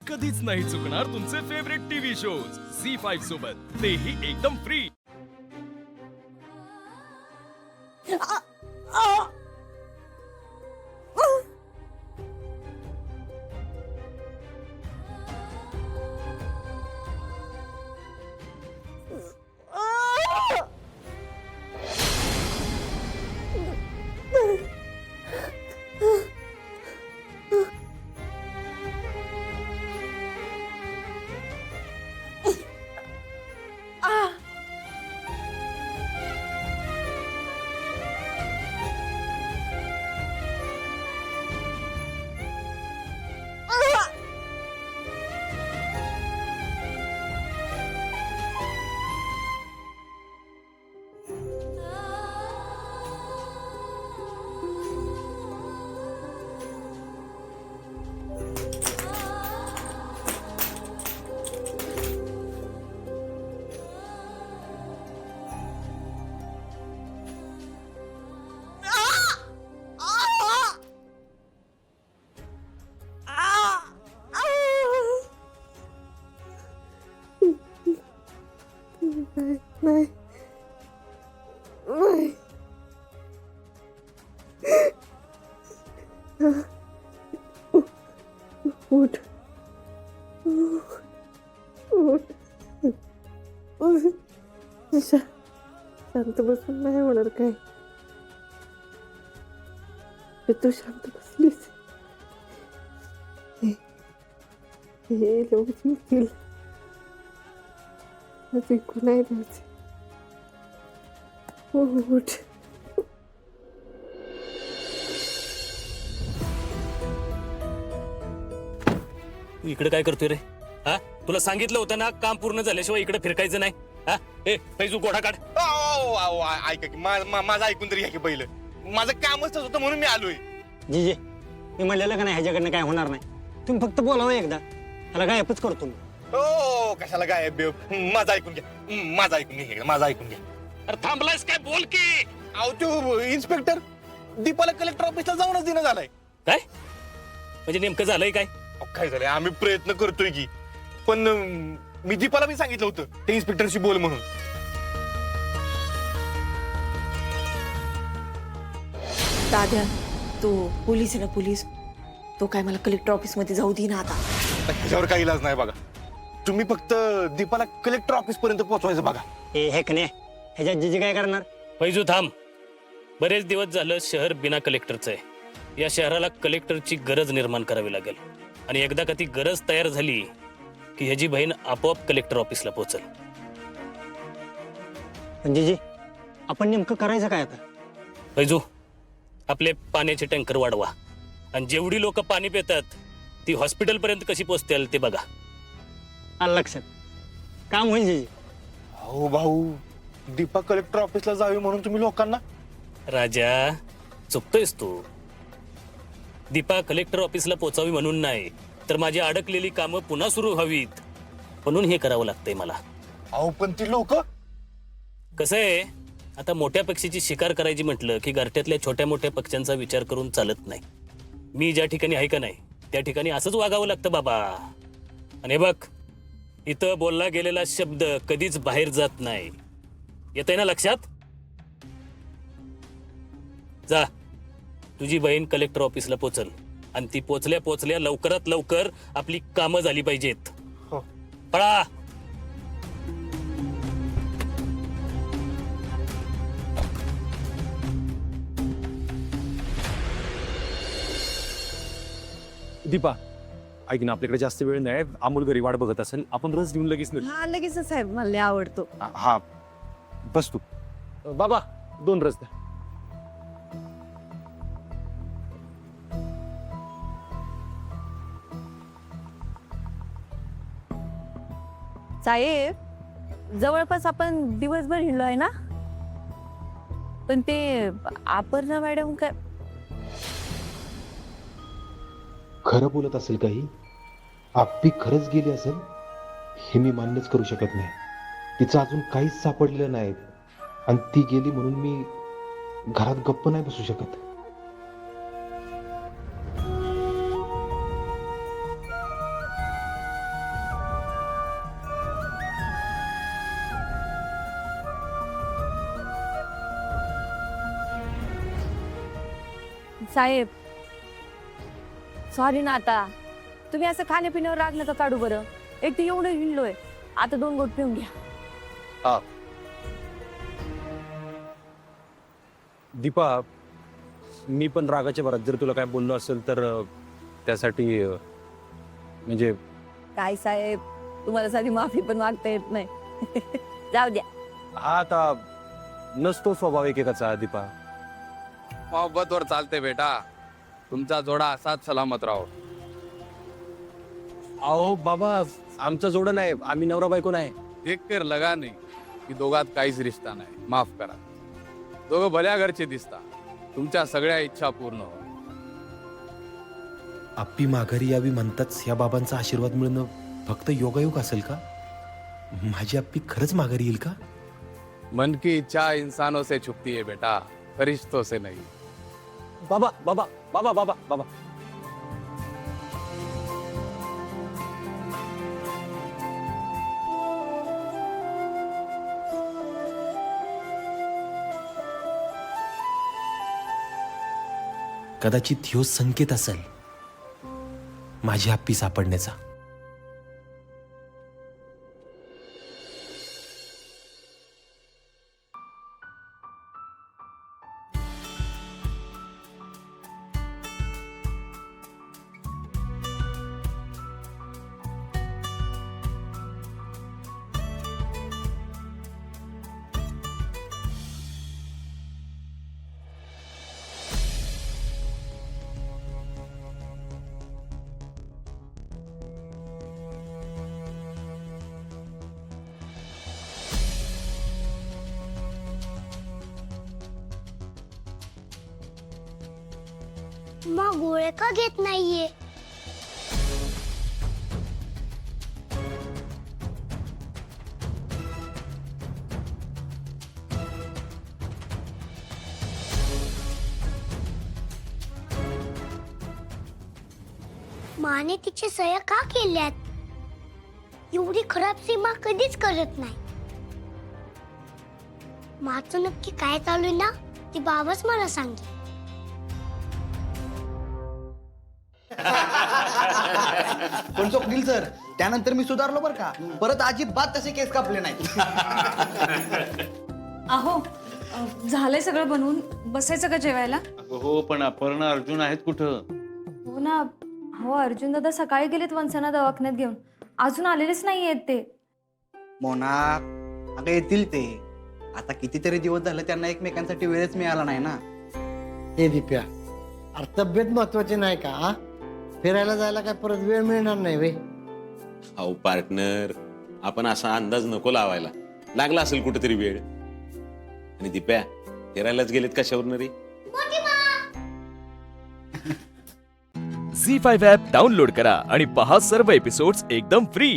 कधीच नाही चुकणार तुमचे फेवरेट टीव्ही शोज झी5 सोबत, तेही एकदम फ्री. नाही उठ उठ शांत बसून नाही होणार काय. तू शांत बसलीस हे लोक जिंकतील, जिंकू नाही द्यायचे. उठ. तू इकडे काय करतोय रे? हा, तुला सांगितलं होतं ना काम पूर्ण झाल्याशिवाय इकडे फिरकायचं नाही. हा, ए पैजू घोडा काढ. ऐका की माझं ऐकून तरी घ्या की पहिलं. माझं कामच तसं होतं म्हणून मी आलोय. जीजे मी म्हणलेलं का नाही ह्याच्याकडनं काय होणार नाही. तुम्ही फक्त बोलावं एकदा, त्याला गायबच करतो मी. हो कशाला काय माझं ऐकून घ्या, माझं ऐकून घ्या, माझं ऐकून घ्या. अरे थांबलायस काय? बोल की. अहो तो इन्स्पेक्टर दीपाला कलेक्टर ऑफिसला जाऊनच देणं झालाय. काय म्हणजे नेमकं झालंय काय? अहो, काय झालंय, आम्ही प्रयत्न करतोय की, पण मी दीपाला मी सांगितलं होतं ते इन्स्पेक्टरशी बोल म्हणून. दाद्या तो पोलीस आहे ना, पोलीस तो काय मला कलेक्टर ऑफिस मध्ये जाऊ दे ना आता. ह्याच्यावर काही इलाज नाही बघा. तुम्ही फक्त दीपाला कलेक्टर ऑफिस पर्यंत पोहोचवायचं बघा. हे का नाही ह्याच्यात जीजे काय करणार? पैजू थांब. बरेच दिवस झालं शहर बिना कलेक्टरचं आहे. या शहराला कलेक्टरची गरज निर्माण करावी लागेल, आणि एकदा का ती गरज तयार झाली की ह्याची बहीण आपोआप कलेक्टर ऑफिसला पोहोचल. पण जीजे आपण नेमकं करायचं काय आता? पैजू आपले पाण्याचे टँकर वाढवा, आणि जेवढी लोक पाणी पितात ती हॉस्पिटल पर्यंत कशी पोहोचतील ते बघा. आलं लक्षात. काम होईल जीजे. हो भाऊ, दीपा कलेक्टर ऑफिसला जावी म्हणून तुम्ही लोकांना. राजा चुकतोयस तू. दीपा कलेक्टर ऑफिसला पोचावी म्हणून नाही, तर माझी अडकलेली कामं पुन्हा सुरू व्हावीत म्हणून हे करावं लागतंय मला. अहो पण ती लोक. कसं आहे, आता मोठ्या पक्षीची शिकार करायची म्हटलं की घरट्यातल्या छोट्या मोठ्या पक्ष्यांचा विचार करून चालत नाही. मी ज्या ठिकाणी आहे का नाही त्या ठिकाणी असंच वागावं लागतं बाबा. आणि बघ, इथं बोलला गेलेला शब्द कधीच बाहेर जात नाही. येतंय ना लक्षात? जा, तुझी बहीण कलेक्टर ऑफिसला पोचल, आणि ती पोचल्या पोचल्या लवकरात लवकर आपली कामं झाली पाहिजेत. हो. पळा. दीपा ऐक ना, आपल्याकडे जास्त वेळ नाही. अमोल घरी वाट बघत असेल, आपण रस घेऊन लगेच निघू. हा लगेच साहेब, मला लय आवडतो. हा बस तू. बाबा 2 रस द्या. साहेब जवळपास आपण दिवसभर हिंडलो आहे ना, पण ते अपर्णा मॅडम काय खरं बोलत असेल काही, आपली खरंच गेली असेल हे मी मान्यच करू शकत नाही. तिचं अजून काहीच सापडलेलं नाही, आणि ती गेली म्हणून मी घरात गप्प नाही बसू शकत. साहेब सॉरी ना, आता तुम्ही असं खाण्यापिण्यावर राग नका काढू बरं. एक तर एवढं हिंडलोय, आता 2 घोट पिऊन घ्या. दीपा, मी पण रागाच्या भरात जर तुला काय बोललो असेल तर त्यासाठी म्हणजे काय साहेब, तुम्हाला साधी माफी पण मागता येत नाही. जाऊ द्या. हा आता नसतो स्वभाव एकेकाचा दीपा. मोहब्बतवर चालते बेटा. तुमचा जोडा असाच सलामत राहो. अहो बाबा, आमचं जोडं नाही, आम्ही नवरा बायको नाही. देखकर लगा नाही की दोघात काहीच रिश्ता नाही. माफ करा. दोघं भल्या घरचे दिसता. तुमच्या सगळ्या इच्छा पूर्ण हो. आप्पी माघारी यावी म्हणताच या बाबांचा आशीर्वाद मिळणं फक्त योगायोग असेल का? माझी आप्पी खरंच माघारी येईल का? मन की इच्छा इंसानों से छुपती है बेटा, फरिश्तों से नहीं. बाबा बाबा बाबा बाबा बाबा कदाचित ह्यो संकेत असेल माझी आप्पी सापडण्याचा. मग गोळे का घेत नाहीये? माने तिचे सह्या का केल्यात? एवढी खराब सीमा कधीच करत नाही. माझं नक्की काय चालू आहे ना, ती बाबाच मला सांगे. पण स्वप्नील सर, त्यानंतर मी सुधारलो बरं का. परत अजिबात तसे केस कापले नाही. अहो झालंय सगळं बनवून, बसायचं का जेवायला? हो, पण अपर्णा अर्जुन आहेत कुठं? हो ना. हो, अर्जुन दादा सकाळी गेलेत वंसना दवाखान्यात घेऊन, अजून आलेलेच नाही आहेत ते. मोना, अगं येतील ते. आता कितीतरी दिवस झाले त्यांना एकमेकांसाठी वेळच मिळाला नाही ना. हे दिप्या, अरे तब्येत महत्वाची नाही का? फिरायला जायला काय परत वेळ मिळणार नाही वे? अहो पार्टनर, आपण असा अंदाज नको लावायला. लागला असेल कुठेतरी वेळ. आणि दिप्या, फिरायलाच गेलेत कशावर रे? झी 5 ॲप डाउनलोड करा आणि पहा सर्व एपिसोड्स एकदम फ्री.